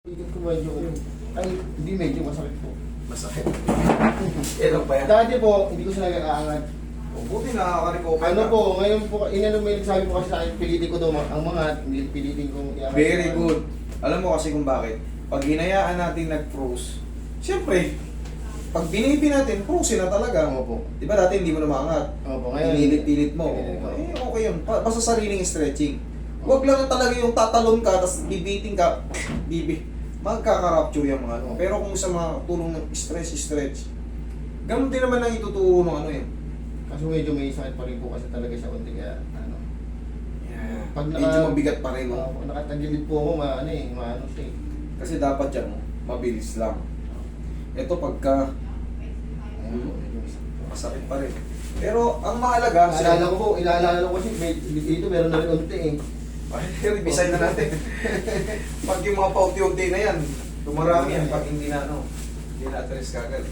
Hindi ko medyo yun. Ay, hindi medyo masakit po. Masakit. Ilan pa yan? Dati po, hindi ko sila nag-aangat. O, buti nakaka-recover Ano ka. po, ngayon po, inano may nagsabi po kasi sa akin, pilitin ko daw ang mga, hindi pilitin ko iangat. Very good. Alam mo kasi kung bakit. Pag hinayaan natin nag-froze, siyempre, pag binipi natin, froze na talaga. Opo. Di ba dati hindi mo na maangat? Opo, ngayon. Pinilit-pilit mo. Pinilit ko. Eh, okay yun. Basta sariling stretching. Huwag lang talaga yung tatalon ka, tapos bibiting ka, magkaka-rupture yung mga ano. Pero kung sa mga tulong ng stretch, ganun din naman ang ituturo ng ano yun. Kasi medyo may sakit pa rin po kasi talaga siya konti kaya, ano. Yeah. Pag Medyo mabigat pa rin. No? Nakatagilid po ako, maano siya eh. Kasi dapat yan, mabilis lang. Ito pagka Ayan po, medyo may sakit po. masakit pa rin. Pero ang mahalaga, Ilaalala ko kasi dito meron na rin unti eh. ay, revision na natin. Pag yung mga paunti-unti na yan, tumarami yan pag hindi na ano, hindi na address kagad.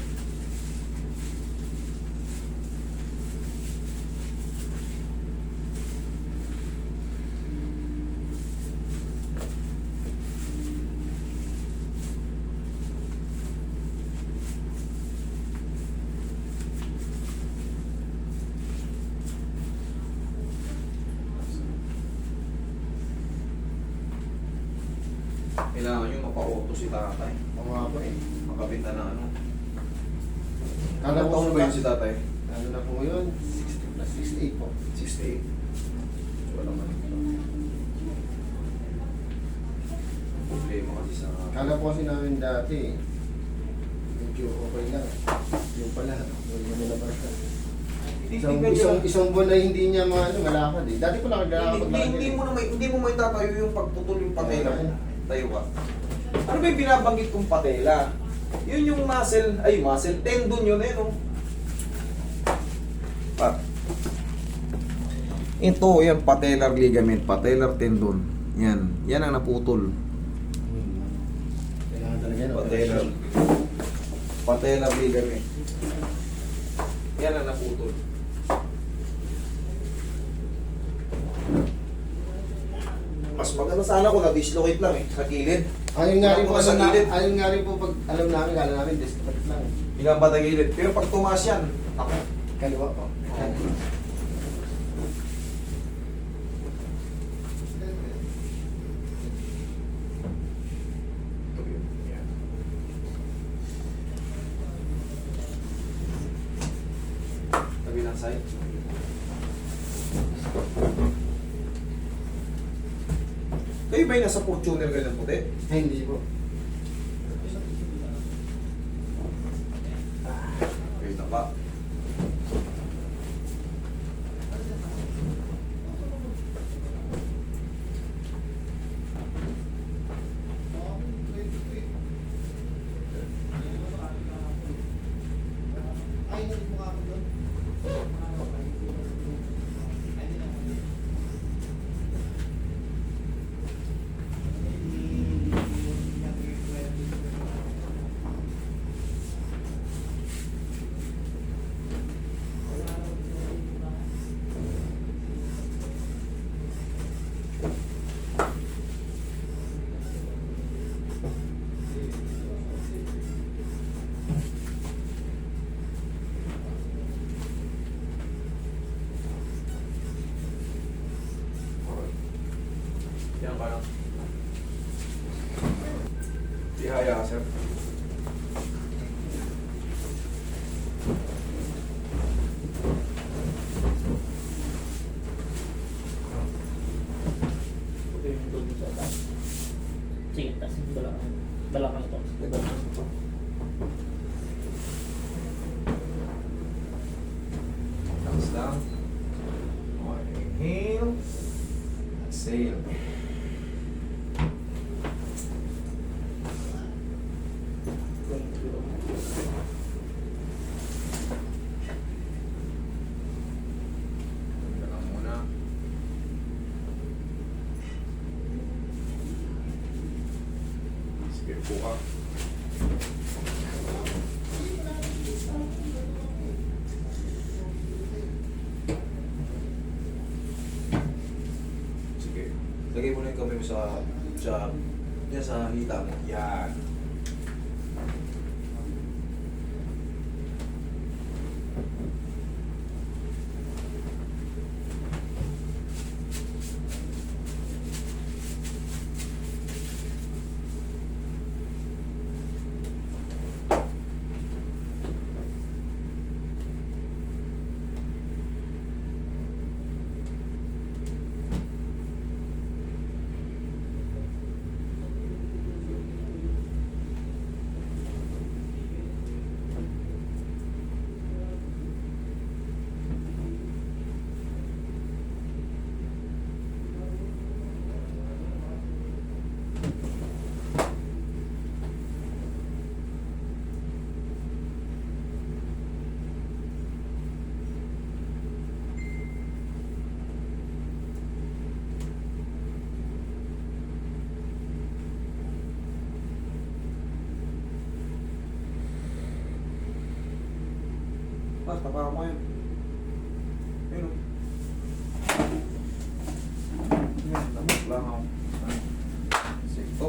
Kailangan yung mapa-auto si tatay. Oo nga po eh. Makabita na ano. Kala Ano ko taon ba yun si tatay? Ano na po yun? 60 plus 68 po. 68. Wala man ito. Problema kasi sa... Kala po kasi namin dati, medyo okay lang. Yung pala, yung nalabar ka. Isang buwan na hindi niya malakad eh. Dati ko lang naglalakad Hindi mo may tatayo yung pagputol yung patela mo. Tayo ka. Ano ba yung binabanggit kong patela? Yun yung muscle, tendon yun eh, no? Ito, yan, patellar ligament, patellar tendon. Yan ang naputol. Kailangan talaga yan. Patellar ligament. Yan ang naputol. Mas maganda sana kung na-dislocate lang eh, sa gilid. Ayun nga rin po, Sa gilid. ayun nga rin po pag alam namin, kala namin, disconnect lang. Bilang ba gilid. Pero pag tumaas yan, ako. Kaliwa po. Ito yun. Yan. Tabi ng side. Kayo ba yung nasa Fortuner ganyan puti? Ay, hindi po. Kayo na ba? Ay, hindi mo ako doon. Yan ka lang. Ihaya ka, sir. Sige, tas balakang to. Tapos lang. Okay, inhale. Exhale. Ganda lang muna. Sige, buka. Sige. Lagay mo na yung kamay mo sa Diyan sa hita mo. Yan. Mas, tapa mo yun. Ayun o. Yan, lamok lang ako. Sikto.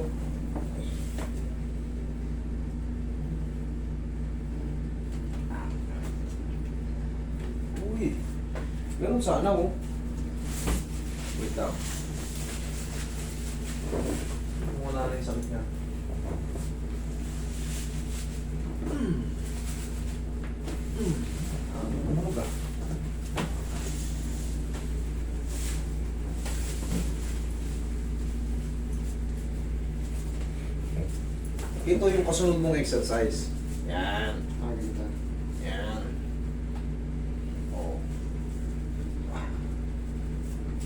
Uy. Ganun sana oh. Wait lang. Wala na yung sakit niya. Ano ba? Ito yung kasunod mong exercise. Yan. Ganito. Yan. Oo.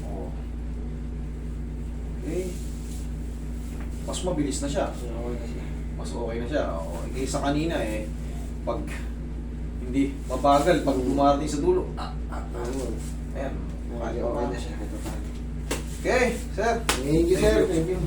Oo. Okay. Mas mabilis na siya. Okay na siya. Mas okay na siya. Oo. Kaysa kanina eh, pag hindi mabagal, pag dumarating sa dulo. Ayan. Okay na siya. Ito pa. Okay, sir. Thank you, sir. Thank you.